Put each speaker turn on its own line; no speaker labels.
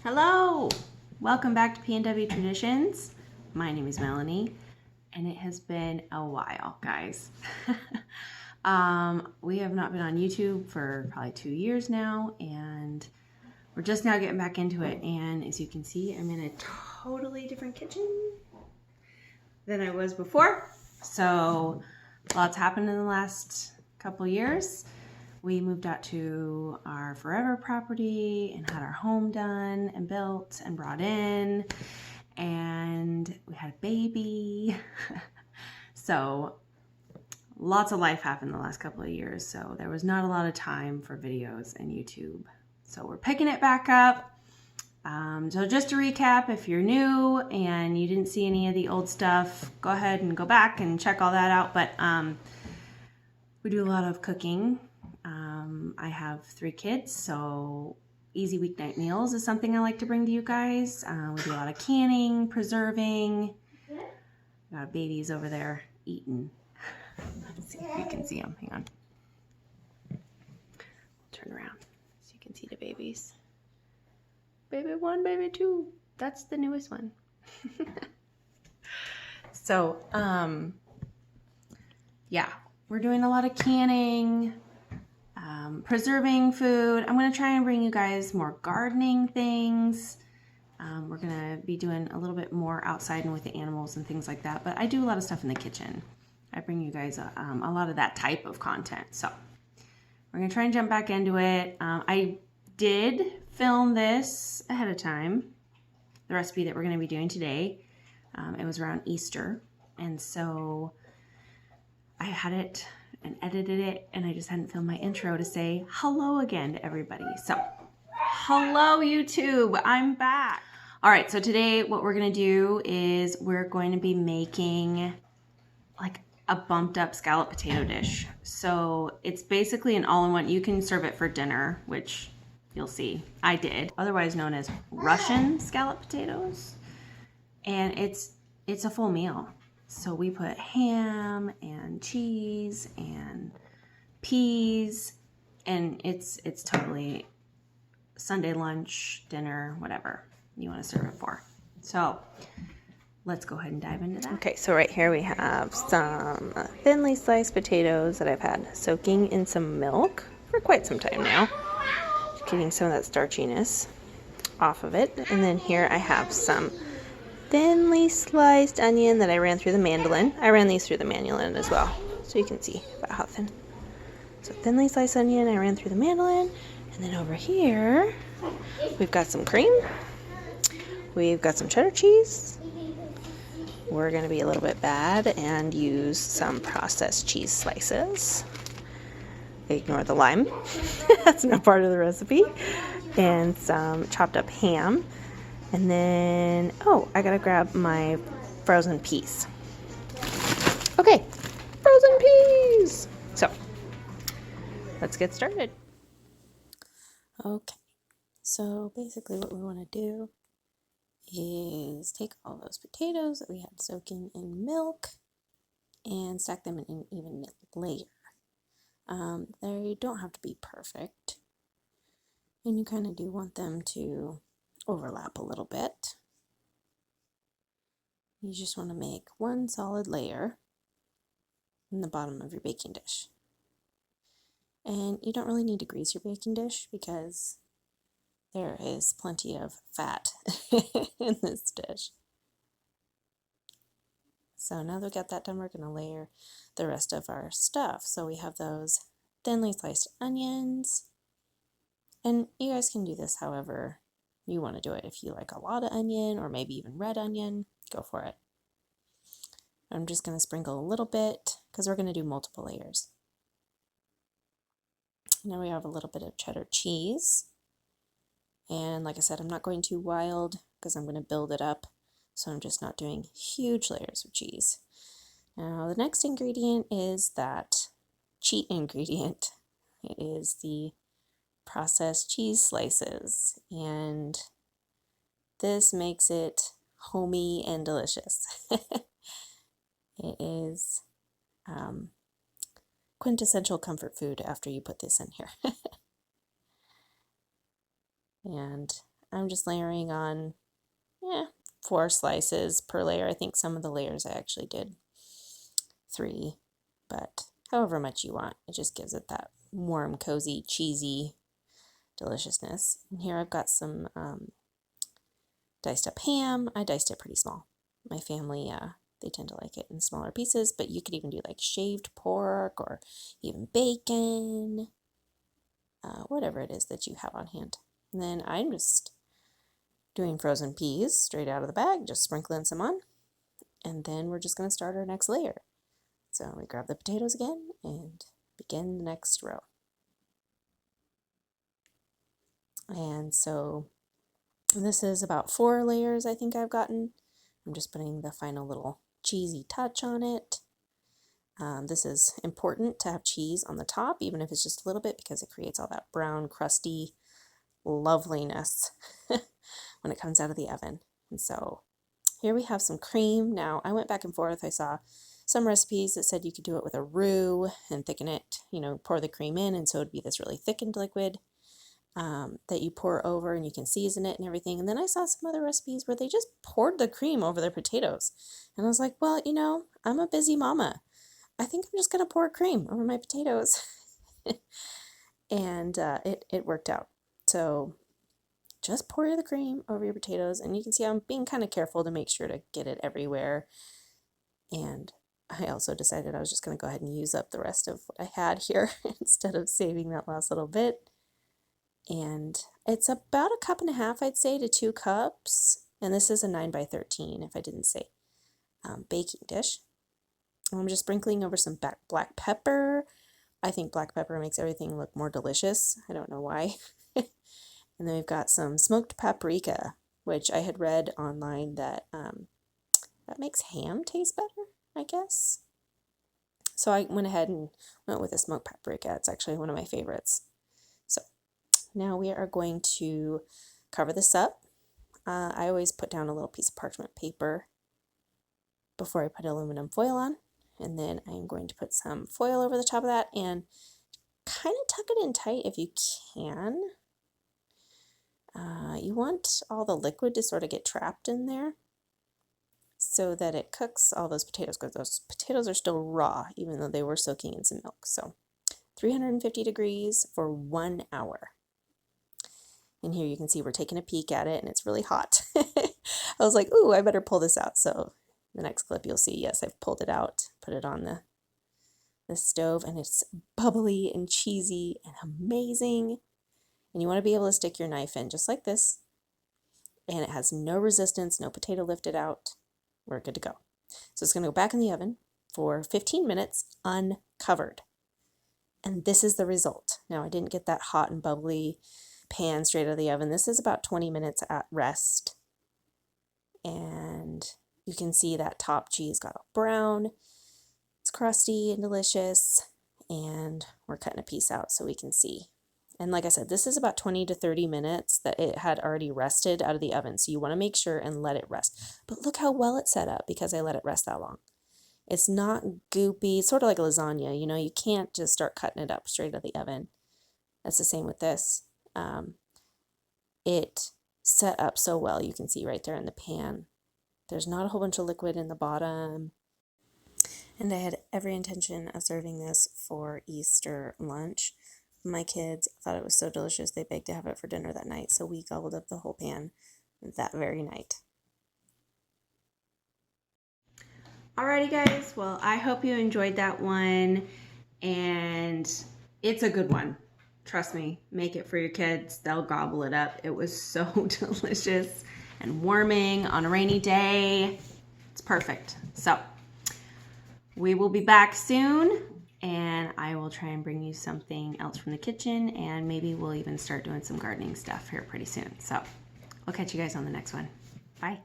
Hello! Welcome back to PNW Traditions. My name is Melanie, and it has been a while, guys. We have not been on YouTube for probably 2 years now, and we're just now getting back into it. And as you can see, I'm in a totally different kitchen than I was before. So lots happened in the last couple years. We moved out to our forever property and had our home done and built and brought in, and we had a baby. So lots of life happened the last couple of years, so there was not a lot of time for videos and YouTube. So we're picking it back up. So just to recap, if you're new and you didn't see any of the old stuff, go ahead and go back and check all that out. But we do a lot of cooking. I have 3 kids, so easy weeknight meals is something I like to bring to you guys. We do a lot of canning, preserving. Got babies over there eating. Let's see if you can see them. Hang on. Turn around so you can see the babies. Baby 1, baby 2. That's the newest one. So, yeah, we're doing a lot of canning. Preserving food. I'm going to try and bring you guys more gardening things. We're going to be doing a little bit more outside and with the animals and things like that, but I do a lot of stuff in the kitchen. I bring you guys a lot of that type of content. So we're going to try and jump back into it. I did film this ahead of time, the recipe that we're going to be doing today. It was around Easter, and so I had it and edited it, and I just hadn't filmed my intro to say hello again to everybody. So, hello YouTube, I'm back. All right, so today what we're gonna do is we're going to be making like a bumped up scalloped potato dish. So it's basically an all-in-one. You can serve it for dinner, which you'll see I did, otherwise known as Russian scalloped potatoes. And it's a full meal. So we put ham and cheese and peas, and it's totally Sunday lunch, dinner, whatever you want to serve it for. So let's go ahead and dive into that. Okay, so right here we have some thinly sliced potatoes that I've had soaking in some milk for quite some time now. Just getting some of that starchiness off of it. And then here I have some thinly sliced onion that I ran through the mandolin. I ran these through the mandolin as well, so you can see about how thin. So thinly sliced onion, I ran through the mandolin. And then over here, we've got some cream. We've got some cheddar cheese. We're going to be a little bit bad and use some processed cheese slices. Ignore the lime. That's not part of the recipe. And some chopped up ham. And then, oh, I gotta grab my frozen peas. Okay, frozen peas! So, let's get started. Okay, so basically what we want to do is take all those potatoes that we had soaking in milk and stack them in an even layer. They don't have to be perfect, and you kind of do want them to overlap a little bit. You just want to make one solid layer in the bottom of your baking dish. And you don't really need to grease your baking dish because there is plenty of fat in this dish. So now that we got that done, we're going to layer the rest of our stuff. So we have those thinly sliced onions, and you guys can do this however you want to do it. If you like a lot of onion or maybe even red onion, go for it. I'm just going to sprinkle a little bit because we're going to do multiple layers. Now we have a little bit of cheddar cheese. And like I said, I'm not going too wild because I'm going to build it up. So I'm just not doing huge layers of cheese. Now the next ingredient is that cheat ingredient. It is the processed cheese slices, and this makes it homey and delicious. It is quintessential comfort food after you put this in here. And
I'm just layering on 4 slices per layer. I think some of the layers I actually did 3, but however much you want. It just gives it that warm, cozy, cheesy deliciousness. And here I've got some diced up ham. I diced it pretty small. My family, they tend to like it in smaller pieces, but you could even do like shaved pork or even bacon, whatever it is that you have on hand. And then I'm just doing frozen peas straight out of the bag, just sprinkling some on. And then we're just going to start our next layer. So we grab the potatoes again and begin the next row. And so this is about 4 layers I think I've gotten. I'm just putting the final little cheesy touch on it. This is important to have cheese on the top, even if it's just a little bit, because it creates all that brown, crusty loveliness when it comes out of the oven. And so here we have some cream. Now I went back and forth. I saw some recipes that said you could do it with a roux and thicken it, pour the cream in, and so it'd be this really thickened liquid that you pour over, and you can season it and everything. And then I saw some other recipes where they just poured the cream over their potatoes. And I was like, well, I'm a busy mama. I think I'm just going to pour cream over my potatoes. And it worked out. So just pour the cream over your potatoes, and you can see I'm being kind of careful to make sure to get it everywhere. And I also decided I was just going to go ahead and use up the rest of what I had here instead of saving that last little bit. And it's about 1.5 cups, I'd say, to 2 cups. And this is a 9 by 13, if I didn't say, baking dish. And I'm just sprinkling over some black pepper. I think black pepper makes everything look more delicious. I don't know why. And then we've got some smoked paprika, which I had read online that makes ham taste better, I guess. So I went ahead and went with the smoked paprika. It's actually one of my favorites. So now we are going to cover this up. I always put down a little piece of parchment paper before I put aluminum foil on. And then I'm going to put some foil over the top of that and kind of tuck it in tight if you can. You want all the liquid to sort of get trapped in there so that it cooks all those potatoes, because those potatoes are still raw even though they were soaking in some milk. So 350 degrees for 1 hour. And here you can see we're taking a peek at it, and it's really hot. I was like, ooh, I better pull this out. So the next clip you'll see, yes, I've pulled it out, put it on the stove, and it's bubbly and cheesy and amazing. And you want to be able to stick your knife in just like this, and it has no resistance, no potato lifted out. We're good to go. So it's going to go back in the oven for 15 minutes uncovered. And this is the result. Now, I didn't get that hot and bubbly pan straight out of the oven. This is about 20 minutes at rest. And you can see that top cheese got all brown. It's crusty and delicious. And we're cutting a piece out so we can see. And like I said, this is about 20 to 30 minutes that it had already rested out of the oven. So you want to make sure and let it rest. But look how well it's set up because I let it rest that long. It's not goopy. It's sort of like a lasagna. You can't just start cutting it up straight out of the oven. That's the same with this. It set up so well. You can see right there in the pan. There's not a whole bunch of liquid in the bottom. And I had every intention of serving this for Easter lunch. My kids thought it was so delicious they begged to have it for dinner that night, so we gobbled up the whole pan that very night.
Alrighty guys, well I hope you enjoyed that one, and it's a good one. Trust me, make it for your kids. They'll gobble it up. It was so delicious and warming on a rainy day. It's perfect. So we will be back soon, and I will try and bring you something else from the kitchen, and maybe we'll even start doing some gardening stuff here pretty soon. So I'll catch you guys on the next one. Bye.